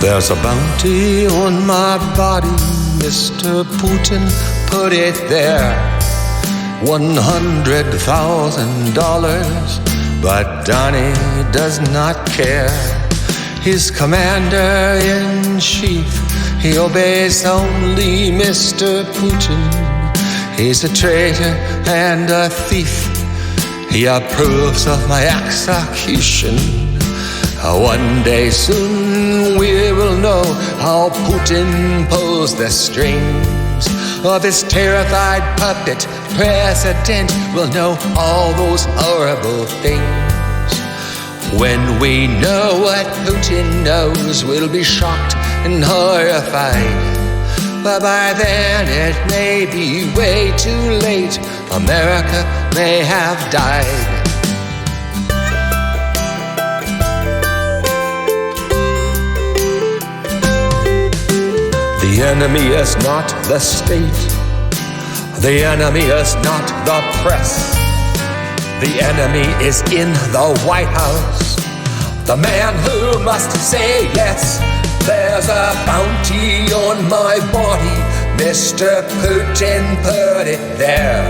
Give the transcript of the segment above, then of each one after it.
There's a bounty on my body, Mr. Putin put it there. $100,000, but Donnie does not care. He's commander-in-chief, he obeys only Mr. Putin. He's a traitor and a thief, he approves of my execution. One day soon we will know how Putin pulls the strings of his terrified puppet president. We'll know all those horrible things. When we know what Putin knows, we'll be shocked and horrified. But by then it may be way too late. America may have died. The enemy is not the state. The enemy is not the press. The enemy is in the White House, the man who must say yes. There's a bounty on my body, Mr. Putin put it there.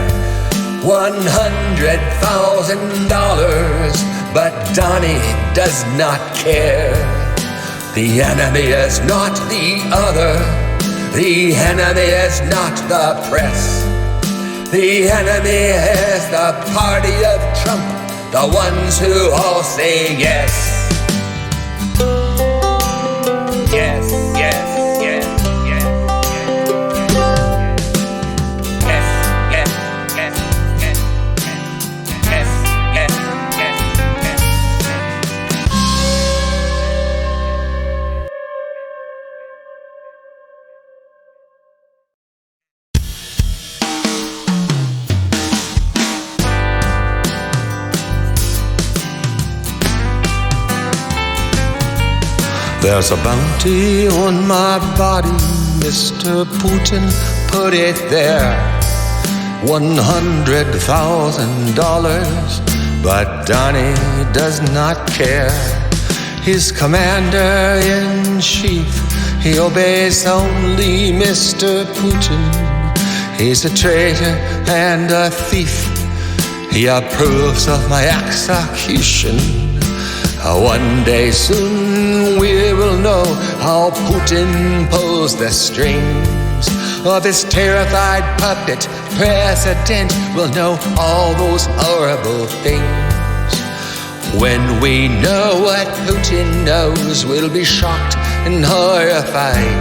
$100,000, but Donnie does not care. The enemy is not the other. The enemy is not the press. The enemy is the party of Trump, the ones who all say yes. Yes, yes, yes, yes, yes, yes, yes, yes, yes, yes, yes, yes. There's a bounty on my body, Mr. Putin put it there. $100,000, but Donnie does not care. He's commander-in-chief, he obeys only Mr. Putin. He's a traitor and a thief, he approves of my execution. One day soon we will know how Putin pulls the strings of his terrified puppet president. We'll know all those horrible things. When we know what Putin knows, we'll be shocked and horrified.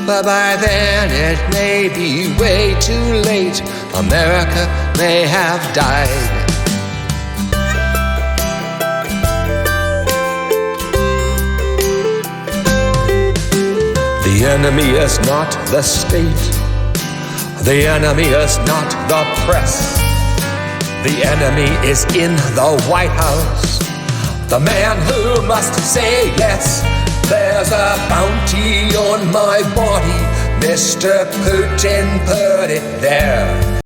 But by then it may be way too late. America may have died. The enemy is not the state. The enemy is not the press. The enemy is in the White House, the man who must say yes. There's a bounty on my body, Mr. Putin put it there.